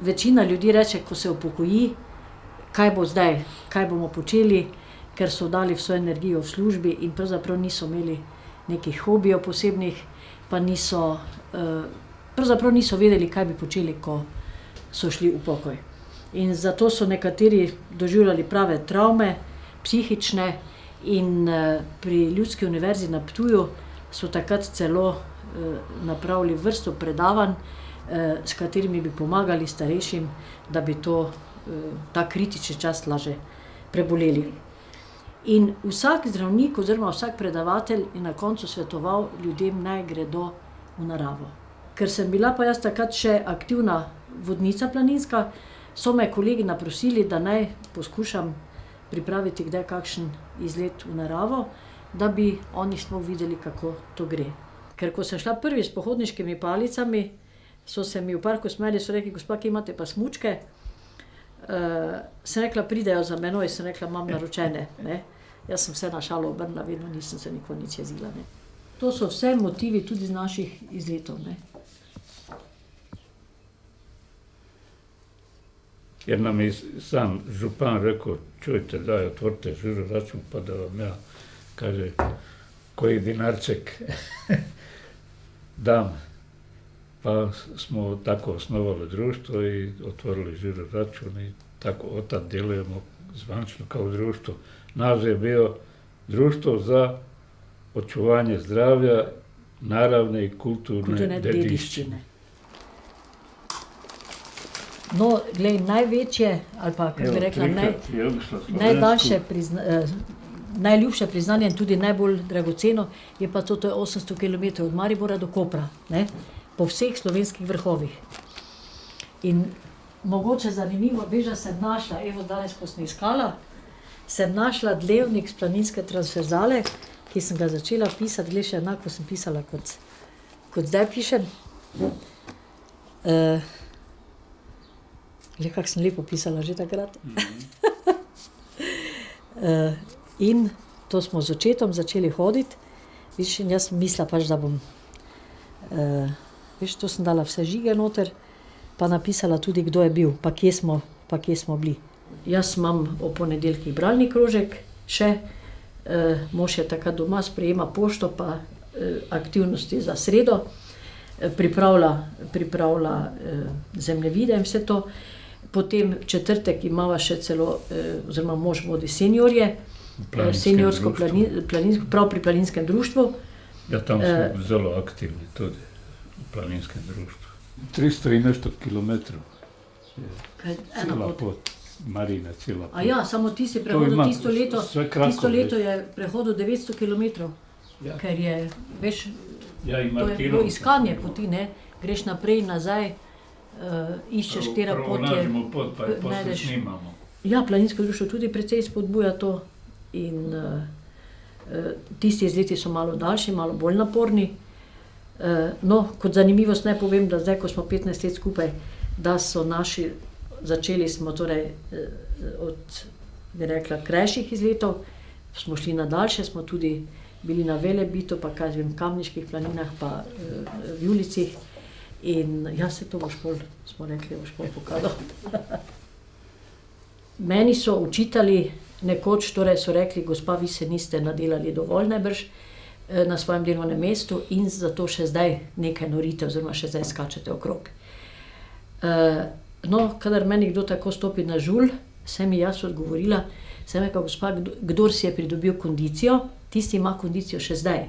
večina ljudi reče, ko se upokoji, kaj bo zdaj, kaj bomo počeli, ker so dali vso energijo v službi in pravzaprav niso imeli nekih hobijev posebnih, pa pravzaprav niso vedeli, kaj bi počeli, ko so šli v pokoj. In zato so nekateri doživljali prave travme, psihične, in pri Ljudski univerzi na Ptuju so takrat celo napravili vrsto predavanj, s katerimi bi pomagali starejšim, da bi ta kritični čas lažje preboleli. In vsak zdravnik oziroma vsak predavatelj je na koncu svetoval ljudem, naj gredo v naravo. Ker sem bila pa jaz takrat še aktivna vodnica planinska, so me kolegi naprosili, da naj poskušam pripraviti kdaj kakšen izlet v naravo, da bi oni sploh videli, kako to gre. Ker ko sem šla prvi s pohodniškimi palicami, so se mi v parku smejali, so rekli, gospa, kje imate pa smučke? Sem rekla, pridejo za menoj, sem rekla, imam naročene, ne. Jaz sem vse na šalo obrnila, vedno nisem se nikoli nič jezila, ne. To so vse motivi tudi z naših izletov, ne. Jer nam je sam župan rekel, čujte, daj, otvorite žiro račun, pa da vam ja, kaže, koji dinarček dam. Pa smo tako osnovali društvo i otvorili žiro račun i tako otad djelujemo zvančno kao društvo. Naziv je bio Društvo za očuvanje zdravlja, naravne i kulturne dediščine. No, glej, največje, ali pa, kako bi rekla, najdaljše najljubše priznanje in tudi najbolj dragoceno je pa to je 800 km od Maribora do Kopra, ne, po vseh slovenskih vrhovih. In mogoče zanimivo, veš, da sem našla, evo danes, ko sem iskala, sem našla dnevnik s planinske transverzale, ki sem ga začela pisati, glej, še enako sem pisala, kot zdaj pišem. Glej, kako sem lepo pisala že takrat. In to smo z očetom začeli hoditi, viš, in jaz sem mislila pač, da bom, veš, to sem dala vse žige noter, pa napisala tudi, kdo je bil, pa kje smo bili. Jaz imam ob ponedeljkih bralni krožek še, mož je takrat doma, sprejema pošto pa aktivnosti za sredo, pripravlja zemljevide in vse to. Potem v četrtek imava še celo, oziroma mož vodi seniorje, seniorsko planinsko, prav pri planinskem društvu. Ja, tam smo zelo aktivni tudi v planinskem društvu. 300 in nešto kilometrov je cela pot, Marina, cela pot. A ja, samo ti si prehodil tisto leto je prehodil 900 kilometrov, ker je, veš, to je bilo iskanje poti, ne, greš naprej, nazaj, iščeš, katera pot je. Pronađemo pot, pa je posle snimamo. Ja, planinsko društvo tudi precej spodbuja to in tisti izleti so malo daljši, malo bolj naporni. No, kot zanimivost naj povem, da zdaj, ko smo 15 let skupaj, da so začeli smo torej od, bi rekla, krajših izletov, smo šli na daljše, smo tudi bili na Velebitu, pa kaj vem, Kamniških planinah, pa v Julicih. In ja, se to boš pol, smo rekli, boš pol pokazal. Meni so učitelji nekoč, torej so rekli, gospa, vi se niste nadelali dovolj najbrž na svojem delovnem mestu in zato še zdaj nekaj norite oziroma še zdaj skačete okrog. No, kadar meni kdo tako stopi na žulj, sem ji jaz odgovorila, sem rekla, gospa, kdor si je pridobil kondicijo, tisti ima kondicijo še zdaj.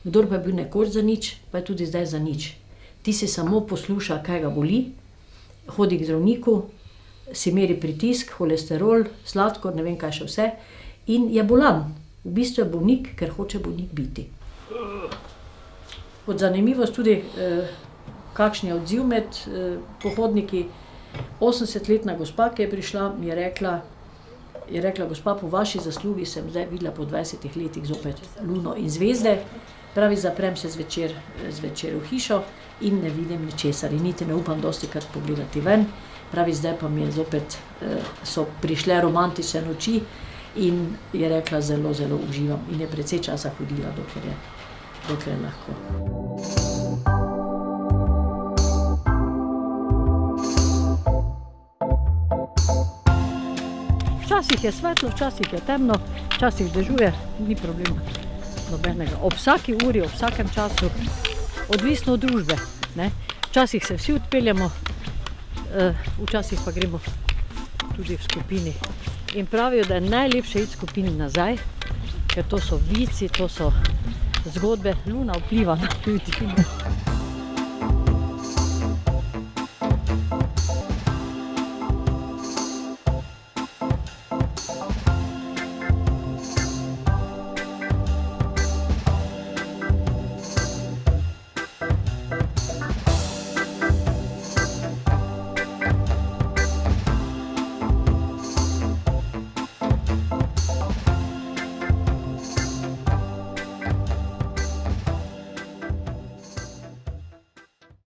Kdor pa je bil nekoč za nič, pa je tudi zdaj za nič. Ti si samo posluša, kaj ga boli, hodi k zdravniku, si meri pritisk, holesterol, sladkor, ne vem kaj še vse, in je bolan. V bistvu je bolnik, ker hoče bolnik biti. Kot zanimivost tudi, kakšen je odziv med pohodniki. 80-letna gospa, ki je prišla, mi je rekla, gospa, po vaši zaslugi sem zdaj videla po 20 letih zopet luno in zvezde. Pravi, zaprem se zvečer v hišo in ne vidim ničesar in niti ne upam dostikrat pogledati ven. Pravi, zdaj pa mi je zopet, so prišle romantične noči in je rekla, zelo, zelo uživam in je precej časa hodila, dokler je lahko. Včasih je svetlo, včasih je temno, včasih dežuje, ni problema nobenega. Ob vsaki uri, ob vsakem času, odvisno od družbe. Ne? Včasih se vsi odpeljemo, včasih pa gremo tudi v skupini. In pravijo, da je najlepše iti v skupini nazaj, ker to so vici, to so zgodbe, luna vpliva na ljudi.